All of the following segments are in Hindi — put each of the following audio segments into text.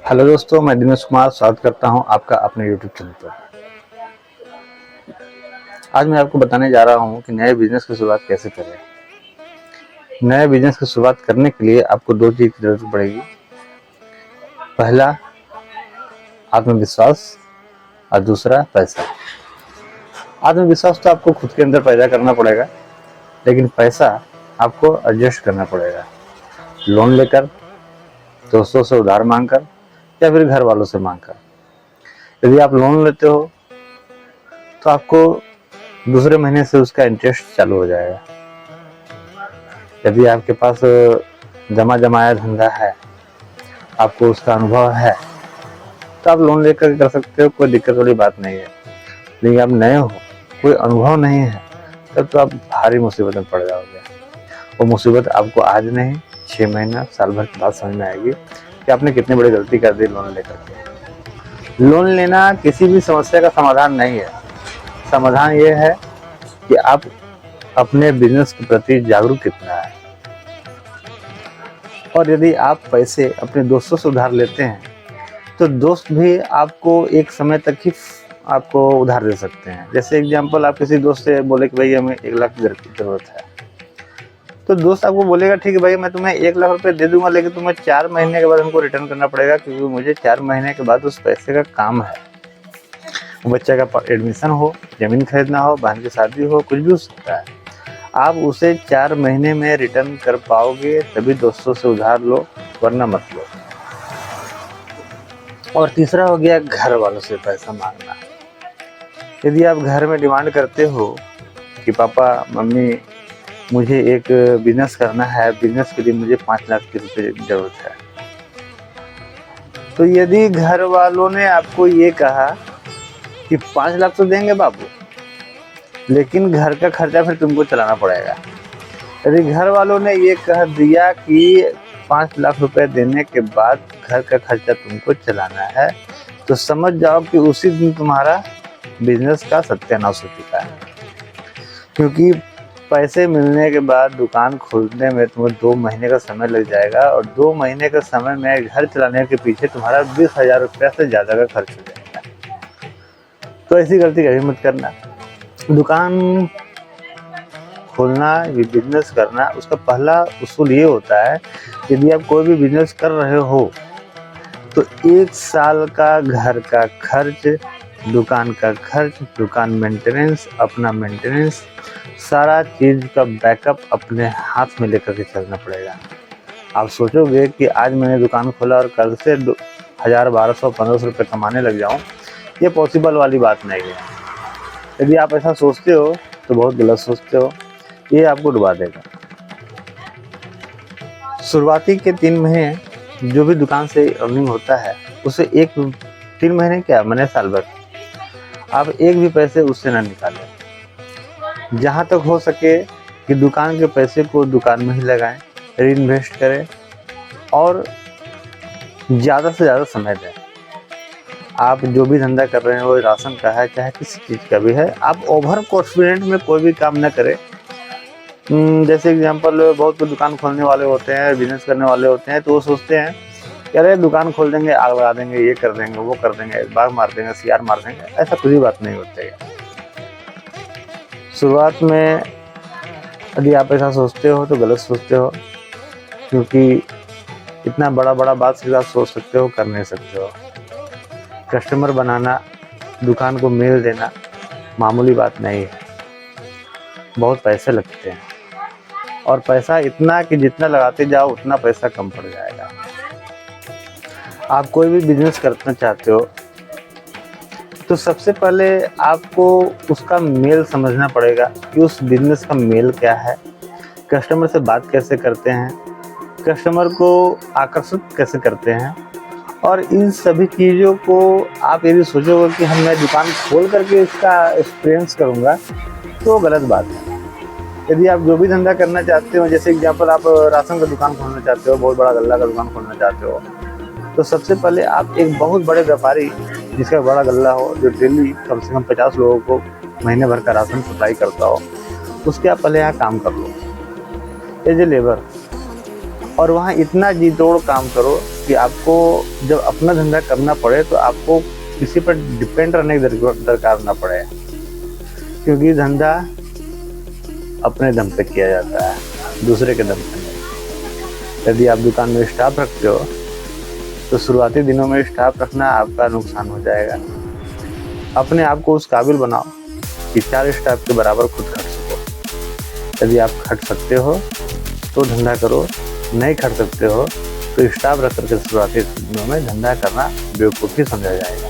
हेलो दोस्तों, मैं दिनेश कुमार स्वागत करता हूं आपका अपने यूट्यूब चैनल पर। आज मैं आपको बताने जा रहा हूं कि नए बिजनेस की शुरुआत कैसे करें। नए बिजनेस की शुरुआत करने के लिए आपको दो चीज़ की जरूरत पड़ेगी। पहला आत्मविश्वास और दूसरा पैसा। आत्मविश्वास तो आपको खुद के अंदर पैदा करना पड़ेगा, लेकिन पैसा आपको एडजस्ट करना पड़ेगा। लोन लेकर, दोस्तों से उधार मांगकर या फिर घर वालों से मांगकर। यदि आप लोन लेते हो तो आपको दूसरे महीने से उसका इंटरेस्ट चालू हो जाएगा। यदि आपके पास जमा जमाया धंधा है, आपको उसका अनुभव है, तो आप लोन लेकर कर सकते हो, कोई दिक्कत वाली बात नहीं है। लेकिन आप नए हो, कोई अनुभव नहीं है, तब तो आप भारी मुसीबत में पड़ जाओगे। वो मुसीबत आपको आज नहीं, 6 महीना साल भर के बाद समझ में आएगी कि आपने कितनी बड़ी गलती कर दी लोन लेकर के। लोन लेना किसी भी समस्या का समाधान नहीं है। समाधान ये है कि आप अपने बिजनेस के प्रति जागरूक कितना है। और यदि आप पैसे अपने दोस्तों से उधार लेते हैं तो दोस्त भी आपको एक समय तक ही आपको उधार दे सकते हैं। जैसे एग्जांपल, आप किसी दोस्त से बोले कि भाई हमें 1 लाख की जरूरत है, तो दोस्त आपको बोलेगा ठीक है भाई, मैं तुम्हें 1 लाख रुपए दे दूंगा, लेकिन तुम्हें 4 महीने के बाद हमको रिटर्न करना पड़ेगा, क्योंकि मुझे 4 महीने के बाद उस पैसे का काम है। बच्चे का एडमिशन हो, जमीन खरीदना हो, बहन की शादी हो, कुछ भी हो सकता है। आप उसे 4 महीने में रिटर्न कर पाओगे तभी दोस्तों से उधार लो, वरना मत लो। और तीसरा हो गया घर वालों से पैसा मांगना। यदि आप घर में डिमांड करते हो कि पापा मम्मी मुझे एक बिजनेस करना है, बिजनेस के लिए मुझे 5 लाख की रुपए की जरूरत है, तो यदि घर वालों ने आपको ये कहा कि 5 लाख तो देंगे बाबू, लेकिन घर का खर्चा फिर तुमको चलाना पड़ेगा। यदि घर वालों ने ये कह दिया कि 5 लाख रुपए देने के बाद घर का खर्चा तुमको चलाना है, तो समझ जाओ कि उसी दिन तुम्हारा बिजनेस का सत्यानाश हो चुका है। क्योंकि पैसे मिलने के बाद दुकान खोलने में तुम्हें 2 महीने का समय लग जाएगा, और 2 महीने के समय में घर चलाने के पीछे तुम्हारा 20,000 रुपया से ज़्यादा का खर्च हो जाएगा। तो ऐसी गलती कभी मत करना। दुकान खोलना, ये बिजनेस करना, उसका पहला उसूल ये होता है, यदि आप कोई भी बिजनेस कर रहे हो तो 1 साल का घर का खर्च, दुकान का खर्च, दुकान मेंटेनेंस, अपना मेंटेनेंस, सारा चीज़ का बैकअप अपने हाथ में लेकर के चलना पड़ेगा। आप सोचोगे कि आज मैंने दुकान खोला और कल से 1000, 1200, 1500 रुपये कमाने लग जाऊँ, ये पॉसिबल वाली बात नहीं है। यदि आप ऐसा सोचते हो तो बहुत गलत सोचते हो, ये आपको डुबा देगा। शुरुआती के 3 महीने जो भी दुकान से अर्निंग होता है, उसे 3 महीने क्या मैंने साल भर आप एक भी पैसे उससे ना निकालें। जहाँ तक हो सके कि दुकान के पैसे को दुकान में ही लगाएं, रीइन्वेस्ट करें और ज़्यादा से ज़्यादा समय दें। आप जो भी धंधा कर रहे हो, राशन का है चाहे किसी चीज़ का भी है, आप ओवर कॉन्फिडेंट में कोई भी काम न करें। जैसे एग्जांपल, बहुत दुकान खोलने वाले होते हैं, बिजनेस करने वाले होते हैं, तो वो सोचते हैं कि अरे दुकान खोल देंगे, आग लगा देंगे, ये कर देंगे, वो कर देंगे, बाग मार देंगे, सियार मार देंगे। ऐसा कुछ भी बात नहीं होती है। शुरुआत में यदि आप ऐसा सोचते हो तो गलत सोचते हो, क्योंकि इतना बड़ा बड़ा बात सिर्फ आप सोच सकते हो, कर नहीं सकते हो। कस्टमर बनाना, दुकान को मेल देना मामूली बात नहीं है, बहुत पैसे लगते हैं, और पैसा इतना कि जितना लगाते जाओ उतना पैसा कम पड़ जाएगा। आप कोई भी बिजनेस करना चाहते हो तो सबसे पहले आपको उसका मेल समझना पड़ेगा कि उस बिजनेस का मेल क्या है, कस्टमर से बात कैसे करते हैं, कस्टमर को आकर्षित कैसे करते हैं। और इन सभी चीज़ों को आप यदि सोचोगे कि मैं दुकान खोल करके इसका एक्सपीरियंस करूँगा, तो गलत बात है। यदि आप जो भी धंधा करना चाहते हो, जैसे एग्जांपल आप राशन का दुकान खोलना चाहते हो, बहुत बड़ा गल्ला का दुकान खोलना चाहते हो, तो सबसे पहले आप एक बहुत बड़े व्यापारी जिसका बड़ा गल्ला हो, जो डेली कम से कम 50 लोगों को महीने भर का राशन सप्लाई करता हो, उसके आप पहले यहाँ काम कर लो एज ए लेबर। और वहाँ इतना जी तोड़ काम करो कि आपको जब अपना धंधा करना पड़े तो आपको किसी पर डिपेंड रहने की दरकार ना पड़े, क्योंकि धंधा अपने दम पे किया जाता है, दूसरे के दम पे नहीं। यदि आप दुकान में स्टाफ रखते हो तो शुरुआती दिनों में स्टाफ रखना आपका नुकसान हो जाएगा। अपने आप को उस काबिल बनाओ कि 4 स्टाफ के बराबर खुद खट सको। यदि आप खट सकते हो तो धंधा करो, नहीं खट सकते हो तो स्टाफ रख करके शुरुआती दिनों में धंधा करना बेवकूफ़ी समझा जाएगा,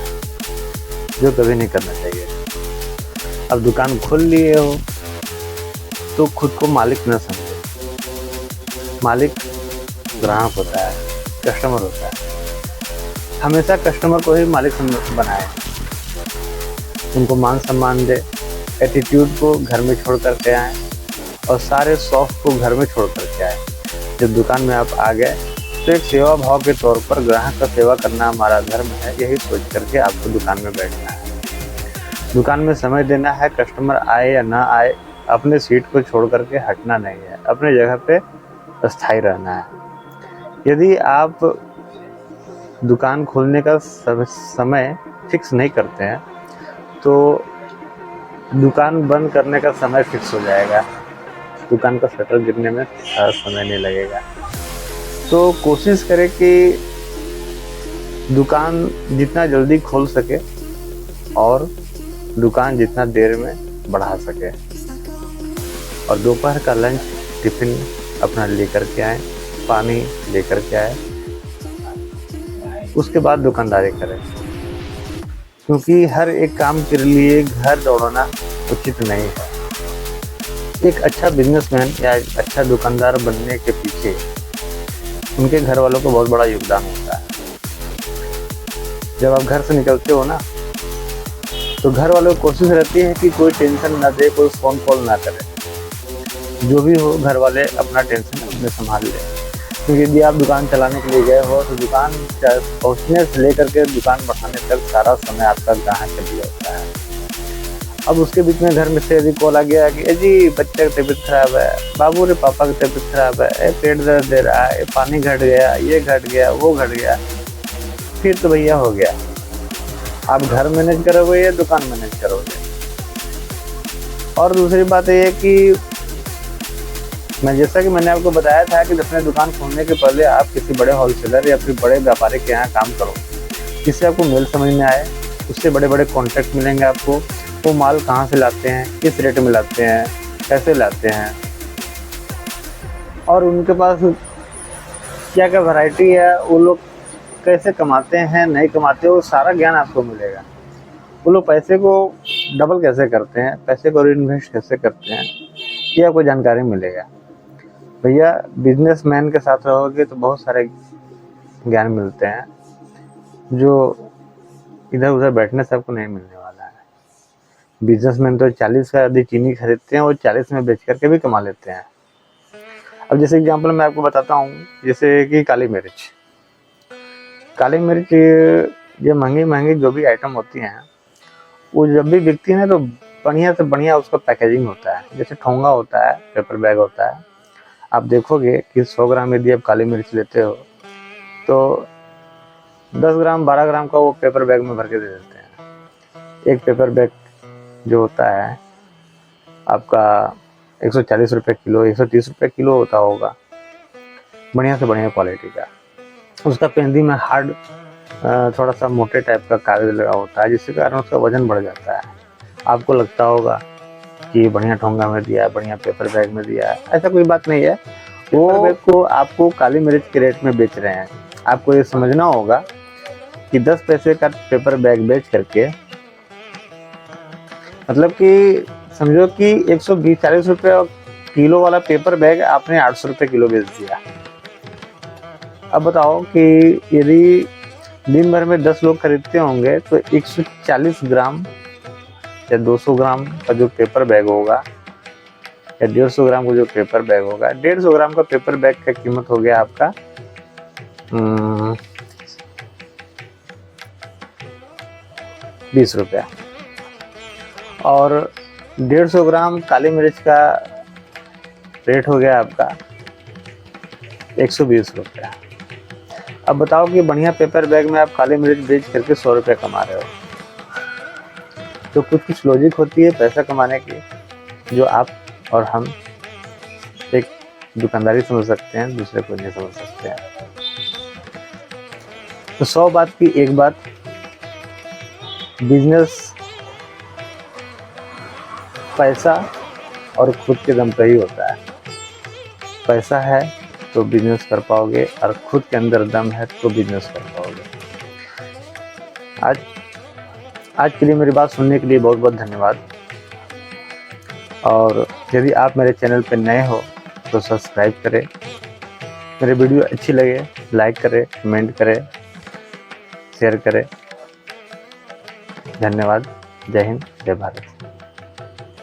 जो कभी नहीं करना चाहिए। अब दुकान खोल लिए हो तो खुद को मालिक न समझे। मालिक ग्राहक होता है, कस्टमर होता है। हमेशा कस्टमर को ही मालिक बनाए, उनको मान सम्मान दे, एटीट्यूड को घर में छोड़ करके आए और सारे शौक को घर में छोड़ करके आए। जब दुकान में आप आ गए तो एक सेवा भाव के तौर पर ग्राहक का सेवा करना हमारा धर्म है, यही सोच करके आपको दुकान में बैठना है। दुकान में समय देना है, कस्टमर आए या ना आए, अपने सीट को छोड़ करके हटना नहीं है, अपने जगह पे स्थायी रहना है। यदि आप दुकान खोलने का समय फिक्स नहीं करते हैं तो दुकान बंद करने का समय फिक्स हो जाएगा, दुकान का शटर गिरने में समय नहीं लगेगा। तो कोशिश करें कि दुकान जितना जल्दी खोल सके और दुकान जितना देर में बढ़ा सके, और दोपहर का लंच टिफिन अपना लेकर के आए, पानी लेकर के आए, उसके बाद दुकानदारी करें। क्योंकि हर एक काम के लिए घर दौड़ना उचित नहीं है। एक अच्छा बिजनेसमैन या एक अच्छा दुकानदार बनने के पीछे उनके घर वालों को बहुत बड़ा योगदान होता है। जब आप घर से निकलते हो ना तो घर वालों की कोशिश रहती है कि कोई टेंशन ना दे, कोई फ़ोन कॉल ना करे। जो भी हो घर वाले अपना टेंशन अपने संभाल ले, क्योंकि यदि आप दुकान चलाने के लिए गए हो तो दुकान पहुंचने से लेकर के दुकान बढ़ाने तक सारा समय आपका ग्राहक के लिए होता है। अब उसके बीच में घर में से यदि कॉल आ गया कि जी बच्चे की तबीयत खराब है, बाबू रे पापा की तबीयत खराब है, पेट दर्द दे रहा है, पानी घट गया, ये घट गया, वो घट गया, फिर तो भैया हो गया। आप घर मैनेज करोगे या दुकान मैनेज करोगे। और दूसरी बात यह है कि जैसा कि मैंने आपको बताया था कि अपने दुकान खोलने के पहले आप किसी बड़े होलसेलर या फिर बड़े व्यापारी के यहाँ काम करो, जिससे आपको मेल समझ में आए, उससे बड़े बड़े कॉन्टैक्ट मिलेंगे आपको। वो माल कहाँ से लाते हैं, किस रेट में लाते हैं, कैसे लाते हैं, और उनके पास क्या क्या वैरायटी है, वो लोग कैसे कमाते हैं, नहीं कमाते, वो सारा ज्ञान आपको मिलेगा। वो लोग पैसे को डबल कैसे करते हैं, पैसे को इन्वेस्ट कैसे करते हैं, ये आपको जानकारी मिलेगा। भैया बिजनेसमैन के साथ रहोगे तो बहुत सारे ज्ञान मिलते हैं जो इधर उधर बैठने से आपको नहीं मिलने वाला है। बिजनेसमैन तो 40 का यदि चीनी खरीदते हैं वो 40 में बेच करके भी कमा लेते हैं। अब जैसे एग्जांपल मैं आपको बताता हूँ, जैसे कि काली मिर्च ये महंगी जो भी आइटम होती हैं वो जब भी बिकती है ना तो बढ़िया से बढ़िया उसका पैकेजिंग होता है। जैसे ठोंगा होता है, पेपर बैग होता है। आप देखोगे कि 100 ग्राम यदि आप काली मिर्च लेते हो तो 10 ग्राम 12 ग्राम का वो पेपर बैग में भर के दे देते हैं। एक पेपर बैग जो होता है आपका 140 रुपये किलो, 130 रुपये किलो होता होगा, बढ़िया से बढ़िया क्वालिटी का। उसका पेंदी में हार्ड थोड़ा सा मोटे टाइप का कागज लगा होता है, जिसके कारण उसका वजन बढ़ जाता है। आपको लगता होगा कि बढ़िया ठोंगा में दिया है, बढ़िया पेपर बैग में दिया है, ऐसा कोई बात नहीं है। वो बैग को आपको काली मिर्च के रेट में बेच रहे हैं। आपको ये समझना होगा कि 10 पैसे का पेपर बैग बेच करके, मतलब कि समझो कि 140 रुपये किलो वाला पेपर बैग आपने 800 रुपये किलो बेच दिया। अब बताओ कि यदि दिन भर में 10 लोग खरीदते होंगे तो 140 ग्राम या 200 ग्राम का जो पेपर बैग होगा या 150 ग्राम का जो पेपर बैग होगा, 150 ग्राम का पेपर बैग का कीमत हो गया आपका 20 रुपया, और 150 ग्राम काली मिर्च का रेट हो गया आपका 120 रुपये। अब बताओ कि बढ़िया पेपर बैग में आप काली मिर्च बेच करके 100 रुपये कमा रहे हो। तो कुछ लॉजिक होती है पैसा कमाने की, जो आप और हम एक दुकानदारी समझ सकते हैं, दूसरे को नहीं समझ सकते हैं। तो 100 बात की एक बात, बिजनेस पैसा और खुद के दम पर ही होता है। पैसा है तो बिजनेस कर पाओगे, और खुद के अंदर दम है तो बिजनेस कर पाओगे। आज के लिए मेरी बात सुनने के लिए बहुत बहुत धन्यवाद। और यदि आप मेरे चैनल पर नए हो तो सब्सक्राइब करें, मेरे वीडियो अच्छी लगे लाइक करें, कमेंट करें, शेयर करें। धन्यवाद। जय हिंद, जय भारत।